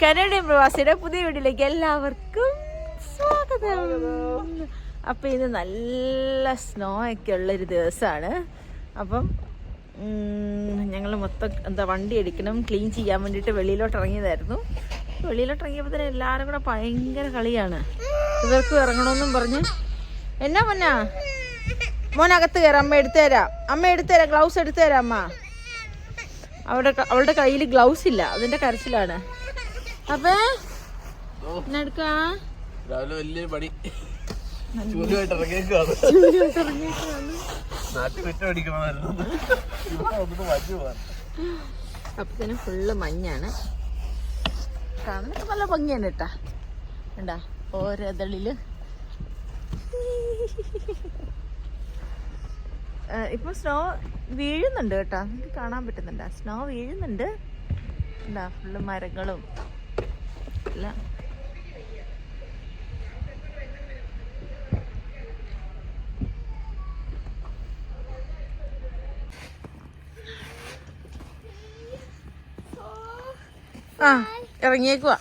Canadian പ്രവാസിയുടെ പുതിയ വീട്ടിലേക്ക് എല്ലാവർക്കും സ്വാഗതം. അപ്പം ഇത് നല്ല സ്നോ ഒക്കെ ഉള്ളൊരു ദിവസമാണ്. അപ്പം ഞങ്ങൾ മൊത്തം വണ്ടി എടുക്കണം, ക്ലീൻ ചെയ്യാൻ വേണ്ടിയിട്ട് വെളിയിലോട്ട് ഇറങ്ങിയതായിരുന്നു. വെളിയിലോട്ട് ഇറങ്ങിയപ്പോൾ തന്നെ എല്ലാവരും കൂടെ ഭയങ്കര കളിയാണ്. ഇവർക്കും ഇറങ്ങണമെന്നും പറഞ്ഞ് എന്നാ മോനകത്ത് കയറാം, അമ്മ എടുത്തുതരാം, ഗ്ലൗസ് എടുത്തുതരാം അമ്മ. അവളുടെ കയ്യിൽ ഗ്ലൗസ് ഇല്ല, അതിന്റെ കരച്ചിലാണ്. അപ്പേ എടുക്കാ അപ്പത്തിന് ഫുള്ള് മഞ്ഞാണ്. കാണാനൊക്കെ നല്ല ഭംഗിയാണ് കേട്ടാ. ഉണ്ടാ ഓരോ ഇതളില് ഇപ്പൊ സ്നോ വീഴുന്നുണ്ട് കേട്ടോ, നിങ്ങൾക്ക് കാണാൻ പറ്റുന്നുണ്ട്. സ്നോ വീഴുന്നുണ്ട്. എന്താ ഫുള്ള് മരങ്ങളും എല്ലാം. ആ ഇറങ്ങിയേക്കുവാ.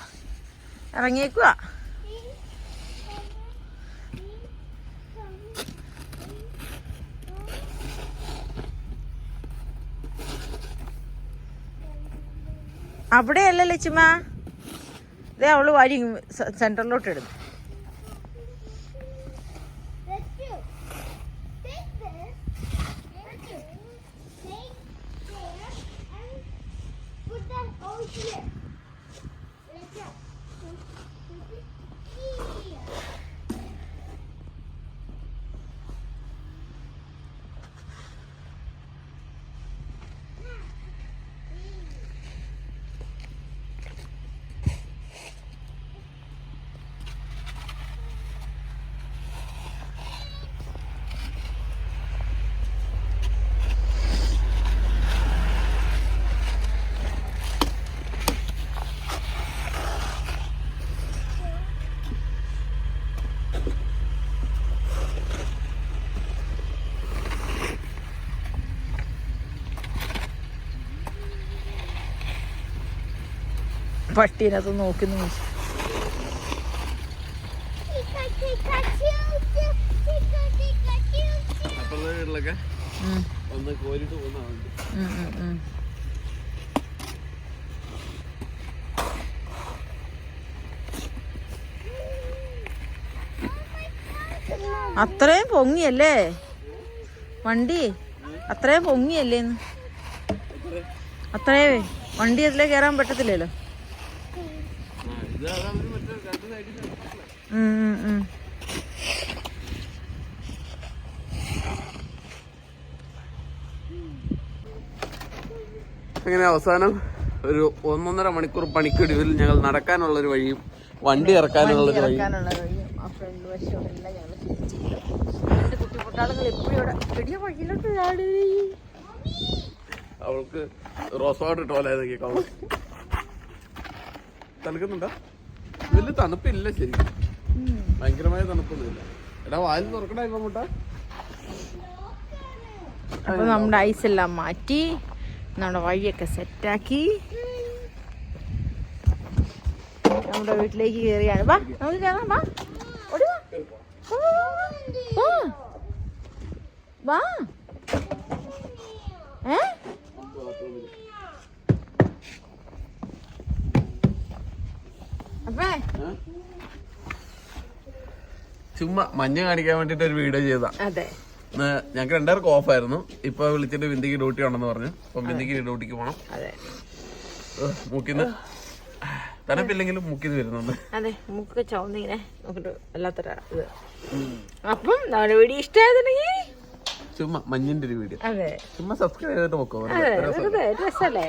അവിടെയല്ല ലച്ചുമ്മ, ഇതേ അവള് വാരി സെന്ററിലോട്ട് ഇടുന്നു. പട്ടീനകത്ത് നോക്കി അത്രയും പൊങ്ങിയല്ലേ വണ്ടി, അത്രയും പൊങ്ങിയല്ലേ? അത്രയും വണ്ടി അതിലേ കയറാൻ പറ്റത്തില്ലല്ലോ. അങ്ങനെ അവസാനം ഒരു 1.5 മണിക്കൂർ പണിക്കൊടുവിൽ ഞങ്ങൾ നടക്കാനുള്ളൊരു വഴിയും വണ്ടി ഇറക്കാനുള്ളൊരു വഴിയും അവൾക്ക് റോസ് വാട്ടർ ഇട്ടോലായതൊക്കെ അവള് തണുക്കുന്നുണ്ടോ? വലിയ തണുപ്പില്ല ശരിക്കും, ഭയങ്കരമായ തണുപ്പൊന്നുമില്ല. എടാ വായിൽ തുറക്കണ ഇപ്പൊ മുട്ട. അപ്പൊ നമ്മുടെ ഐസ് എല്ലാം മാറ്റി നമ്മുടെ വഴിയൊക്കെ സെറ്റാക്കി നമ്മുടെ വീട്ടിലേക്ക് കയറിയാണ്. വാ നമുക്ക് കയറാം, വാ വാ. ചുമ്മാ മഞ്ഞ് കാണിക്കാൻ വേണ്ടിട്ട് ഒരു വീഡിയോ ചെയ്താ. ഞങ്ങൾക്ക് 2 പേർക്ക് ഓഫായിരുന്നു. ഇപ്പൊ വിളിച്ചിട്ട് ബിന്ദിക്ക് ഡ്യൂട്ടി ഉണ്ടെന്ന് പറഞ്ഞു. അപ്പൊ ബിന്ദിക്ക് ഡ്യൂട്ടിക്ക് പോണം. മൂക്കിന്ന് തണുപ്പില്ലെങ്കിലും മൂക്കിന്ന് വരുന്നുണ്ട്. അതെ, മൂക്ക് ചുവന്നിങ്ങനെ നോക്കിട്ട് വല്ലാത്തൊരു ഇത്. അപ്പം നമ്മുടെ വീഡിയോ ഇഷ്ടമായിരുന്നെങ്കിൽ ചുമ്മാ മഞ്ഞിന്റെ ഒരു വീഡിയോ ചുമ്മാ സബ്സ്ക്രൈബ് ചെയ്തിട്ട് നോക്കോ. രസല്ലേ?